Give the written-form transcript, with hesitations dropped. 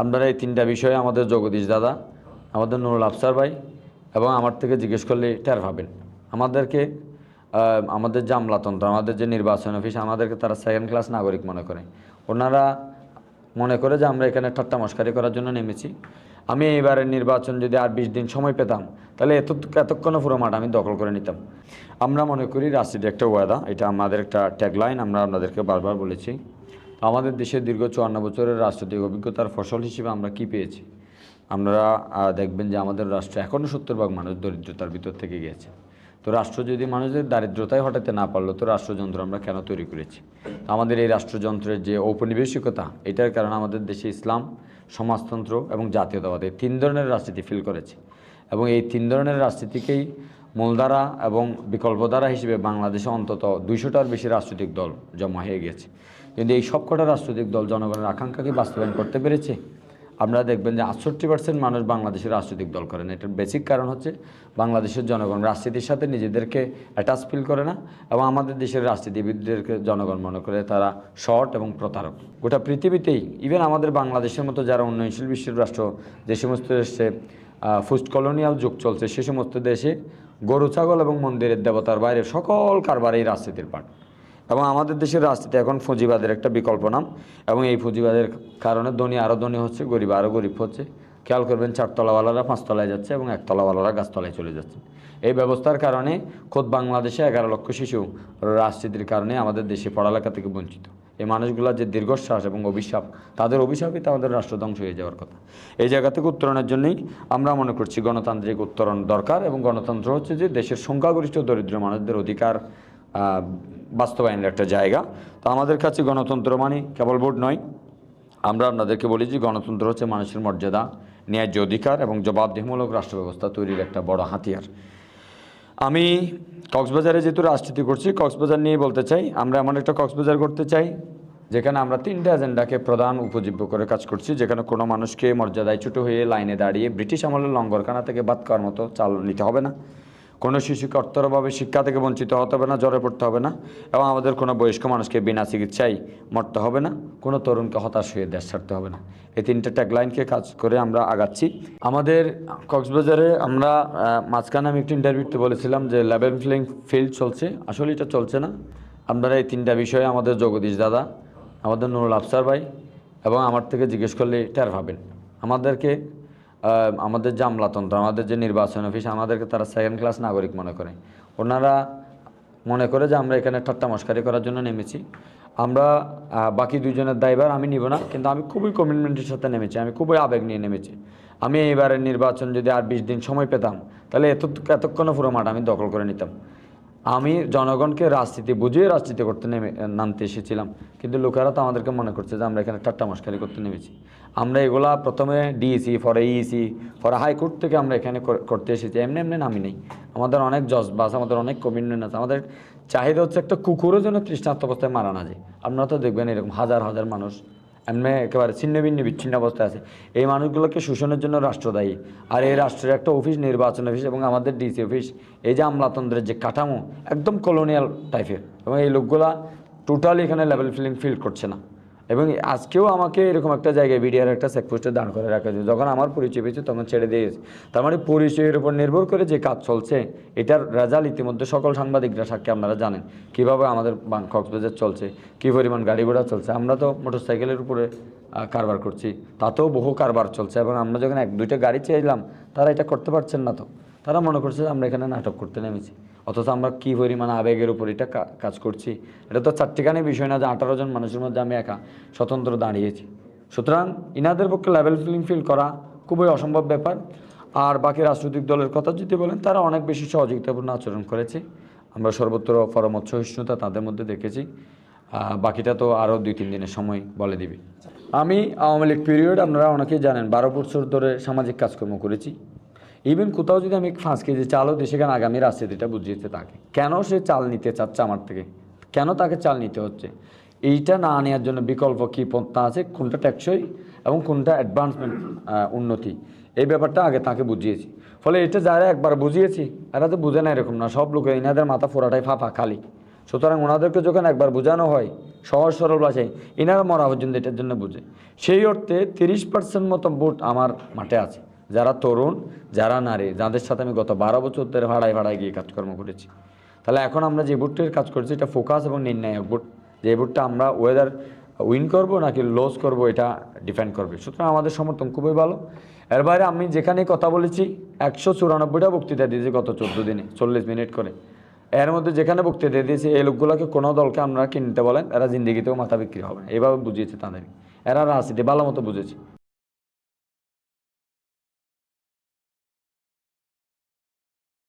আপনারা এই তিনটা বিষয়ে আমাদের জগদীশ দাদা, আমাদের নুরুল আফসার ভাই এবং আমার থেকে জিজ্ঞেস করলে টের পাবেন। আমাদেরকে আমাদের যে আমলাতন্ত্র, আমাদের যে নির্বাচন অফিস, আমাদেরকে তারা সেকেন্ড ক্লাস নাগরিক মনে করে। ওনারা মনে করে যে আমরা এখানে ঠাট্টা মশকারি করার জন্য নেমেছি। আমি এইবারের নির্বাচন যদি আর 20 দিন সময় পেতাম, তাহলে এতক্ষণ পুরো মাঠ আমি দখল করে নিতাম। আমরা মনে করি রাজনীতি একটা ওয়াদা, এটা আমাদের একটা ট্যাগলাইন, আমরা আপনাদেরকে বারবার বলেছি। আমাদের দেশের দীর্ঘ 54 বছরের রাজনৈতিক অভিজ্ঞতার ফসল হিসেবে আমরা কি পেয়েছি? আপনারা দেখবেন যে আমাদের রাষ্ট্রে এখনও 70% মানুষ দরিদ্রতার ভিতর থেকে গিয়েছে। তো রাষ্ট্র যদি মানুষের দারিদ্রতায় হটাতে না পারলো, তো রাষ্ট্রযন্ত্র আমরা কেন তৈরি করেছি? আমাদের এই রাষ্ট্রযন্ত্রের যে ঔপনিবেশিকতা, এটার কারণে আমাদের দেশে ইসলাম, সমাজতন্ত্র এবং জাতীয়তাবাদ, এই 3 ধরনের রাজনীতি ফিল করেছে। এবং এই 3 ধরনের রাজনীতিকেই মূলধারা এবং বিকল্পধারা হিসেবে বাংলাদেশে অন্তত 200টার বেশি রাজনৈতিক দল জমা হয়ে গেছে। কিন্তু এই সবকটা রাজনৈতিক দল জনগণের আকাঙ্ক্ষাকে বাস্তবায়ন করতে পেরেছে? আপনারা দেখবেন যে 68% মানুষ বাংলাদেশের রাজনৈতিক দল করেন। এটার বেসিক কারণ হচ্ছে বাংলাদেশের জনগণ রাজনীতির সাথে নিজেদেরকে অ্যাটাচ ফিল করে না, এবং আমাদের দেশের রাজনীতিবিদদেরকে জনগণ মনে করে তারা শর্ট এবং প্রতারক। গোটা পৃথিবীতেই, ইভেন আমাদের বাংলাদেশের মতো যারা উন্নয়নশীল বিশ্বের রাষ্ট্র, যে সমস্ত দেশে পোস্ট কলোনিয়াল যুগ চলছে, সে সমস্ত দেশে গরু ছাগল এবং মন্দিরের দেবতার বাইরে সকল কারবারেই রাজনীতির পাঠ। এবং আমাদের দেশের রাজনীতি এখন পুঁজিবাদের একটা বিকল্প নাম, এবং এই পুঁজিবাদের কারণে ধনী আরও ধনী হচ্ছে, গরিব আরও গরিব হচ্ছে। খেয়াল করবেন 4তলাওয়ালারা 5তলায় যাচ্ছে এবং 1তলাওয়ালারা গাছতলায় চলে যাচ্ছে। এই ব্যবস্থার কারণে খোদ বাংলাদেশে 11 লক্ষ শিশু রাজনীতির কারণে আমাদের দেশে পড়ালেখা থেকে বঞ্চিত। এই মানুষগুলোর যে দীর্ঘশ্বাস এবং অভিশাপ, তাদের অভিশাপই তাদের রাষ্ট্র ধ্বংস হয়ে যাওয়ার কথা। এই জায়গা থেকে উত্তরণের জন্যই আমরা মনে করছি গণতান্ত্রিক উত্তরণ দরকার, এবং গণতন্ত্র হচ্ছে যে দেশের সংখ্যাগরিষ্ঠ দরিদ্র মানুষদের অধিকার বাস্তবায়নের একটা জায়গা। তো আমাদের কাছে গণতন্ত্র মানে কেবল ভোট নয়। আমরা আপনাদেরকে বলি যে গণতন্ত্র হচ্ছে মানুষের মর্যাদা, ন্যায্য অধিকার এবং জবাবদিহিমূলক রাষ্ট্র ব্যবস্থা তৈরির একটা বড় হাতিয়ার। আমি কক্সবাজারে যেহেতু রাজনীতি করছি, কক্সবাজার নিয়ে বলতে চাই। আমরা এমন একটা কক্সবাজার করতে চাই যেখানে আমরা 3টা এজেন্ডাকে প্রধান উপজীব্য করে কাজ করছি, যেখানে কোনো মানুষকে মর্যাদায় ছোটো হয়ে লাইনে দাঁড়িয়ে ব্রিটিশ আমলের লঙ্গরখানা থেকে বাদ করার মতো চাল নিতে হবে না। কোনো শিশুকে অর্থরভাবে শিক্ষা থেকে বঞ্চিত হতে হবে না, জ্বরে পড়তে হবে না, এবং আমাদের কোনো বয়স্ক মানুষকে বিনা চিকিৎসায় মরতে হবে না, কোনো তরুণকে হতাশ হয়ে দেশ ছাড়তে হবে না। এই 3টা ট্যাগলাইনকে কাজ করে আমরা আগাচ্ছি। আমাদের কক্সবাজারে আমরা মাঝখানে আমি একটু ইন্টারভিউতে বলেছিলাম যে লেভেল প্লেইং ফিল্ড চলছে, আসলে এটা চলছে না। আপনারা এই 3টা বিষয়ে আমাদের জগদীশ দাদা, আমাদের নুরুল আফসার ভাই এবং আমার থেকে জিজ্ঞেস করলে টের পাবেন। আমাদেরকে আমাদের যে আমলাতন্ত্র, আমাদের যে নির্বাচন অফিস, আমাদেরকে তারা সেকেন্ড ক্লাস নাগরিক মনে করে। ওনারা মনে করে যে আমরা এখানে ঠাট্টা মশকারি করার জন্য নেমেছি। আমরা বাকি 2 জনের দায়ভার আমি নিব না, কিন্তু আমি খুবই কমিটমেন্টের সাথে নেমেছি, আমি খুবই আবেগ নিয়ে নেমেছি। আমি এইবারের নির্বাচন যদি আর 20 দিন সময় পেতাম, তাহলে এতক্ষণও পুরো মাঠ আমি দখল করে নিতাম। আমি জনগণকে রাজনীতি বুঝিয়ে রাজনীতি করতে নামতে এসেছিলাম, কিন্তু লোকেরা তো আমাদেরকে মনে করছে যে আমরা এখানে ঠাট্টা মশকারি করতে নেমেছি। আমরা এগুলা প্রথমে ডিইসি, পরে ইইসি, পরে হাইকোর্ট থেকে আমরা এখানে করতে এসেছি। এমনি এমনি নামি নেই। আমাদের অনেক জজবা আছে, আমাদের অনেক কমিটমেন্ট আছে। আমাদের চাহিদা হচ্ছে একটা কুকুরও যেন তৃষ্ণার্ত অবস্থায় মারা না যায়। আপনারা তো দেখবেন এরকম হাজার হাজার মানুষ এমনি একেবারে ছিন্ন ভিন্ন বিচ্ছিন্ন অবস্থায় আছে। এই মানুষগুলোকে শোষণের জন্য রাষ্ট্র দায়ী। আর এই রাষ্ট্রের একটা অফিস, নির্বাচন অফিস এবং আমাদের ডিসি অফিস, এই যে আমলাতন্ত্রের যে কাঠামো, একদম কলোনিয়াল টাইপের, এবং এই লোকগুলা টোটালি এখানে লেভেল ফিলিং ফিল করছে না। এবং আজকেও আমাকে এরকম একটা জায়গায় বিডিআর একটা চেকপোস্টে দাঁড় করে রাখা হয়েছে। যখন আমার পরিচয় পেয়েছে তখন ছেড়ে দিয়েছে। তার মানে পরিচয়ের উপর নির্ভর করে যে কাজ চলছে, এটার রেজাল্ট ইতিমধ্যে সকল সাংবাদিকরা সাক্ষী। আপনারা জানেন কীভাবে আমাদের কক্সবাজার চলছে, কী পরিমাণ গাড়ি ঘোড়া চলছে। আমরা তো মোটরসাইকেলের উপরে কারবার করছি, তাতেও বহু কারবার চলছে। এবং আমরা যখন 1-2টা গাড়ি চাইলাম, তারা এটা করতে পারছেন না। তো তারা মনে করছে যে আমরা এখানে নাটক করতে নেমেছি, অথচ আমরা কী পরিমাণ আবেগের উপর এটা কাজ করছি। এটা তো চারটিখানি বিষয় না যে 18 জন মানুষের মধ্যে আমি একা স্বতন্ত্র দাঁড়িয়েছি। সুতরাং ইনাদের পক্ষে লেভেল প্লেইং ফিল্ড করা খুবই অসম্ভব ব্যাপার। আর বাকি রাজনৈতিক দলের কথা যদি বলেন, তারা অনেক বেশি সহযোগিতাপূর্ণ আচরণ করেছে। আমরা সর্বত্র পরামর্শ সহিষ্ণুতা তাদের মধ্যে দেখেছি। বাকিটা তো আরও 2-3 দিনের সময় বলে দিবে। আমি আওয়ামী লীগ পিরিয়ড, আপনারা অনেকেই জানেন, 12 বছর ধরে সামাজিক কাজকর্ম করেছি। ইভেন কোথাও যদি আমি 5 কেজি চালও দিই, সেখানে আগামী রাজনীতিটা বুঝিয়েছে তাকে কেন সে চাল নিতে চাচ্ছে আমার থেকে, কেন তাকে চাল নিতে হচ্ছে। এইটা না নেওয়ার জন্য বিকল্প কী পন্থা আছে, কোনটা টেকসই এবং কোনটা অ্যাডভান্সমেন্ট, উন্নতি, এই ব্যাপারটা আগে তাকে বুঝিয়েছি। ফলে এটা যারা একবার বুঝিয়েছি, এরা তো বুঝে না এরকম না। সব লোকে এনাদের মাথা ফোড়াটাই ফাঁপা খালি। সুতরাং ওনাদেরকে যখন একবার বোঝানো হয় সহজ সরল ভাষায়, এনারা মরা পর্যন্ত এটার জন্য বুঝে। সেই অর্থে 30% মতো ভোট আমার মাঠে আছে, যারা তরুণ, যারা নারী, যাদের সাথে আমি গত 12 বছর ধরে ভাড়ায় ভাড়ায় গিয়ে কাজকর্ম করেছি। তাহলে এখন আমরা যে ভোটটির কাজ করছি এটা ফোকাস এবং নির্ণায়ক ভোট। যে ভোটটা আমরা ওয়েদার উইন করব নাকি লস করব এটা ডিপেন্ড করবে। সুতরাং আমাদের সমর্থন খুবই ভালো। এর বাইরে আমি যেখানে কথা বলেছি 194টা বক্তৃতা দিয়েছি গত 14 দিনে, 40 মিনিট করে। এর মধ্যে যেখানে বক্তৃতা দিয়েছি এই লোকগুলোকে কোনো দলকে আপনারা কিনতে বলেন, এরা জিন্দিগিতেও মাথা বিক্রি হবে না, এভাবে বুঝিয়েছে তাদের। এরা রাজনীতি ভালো মতো বুঝেছে।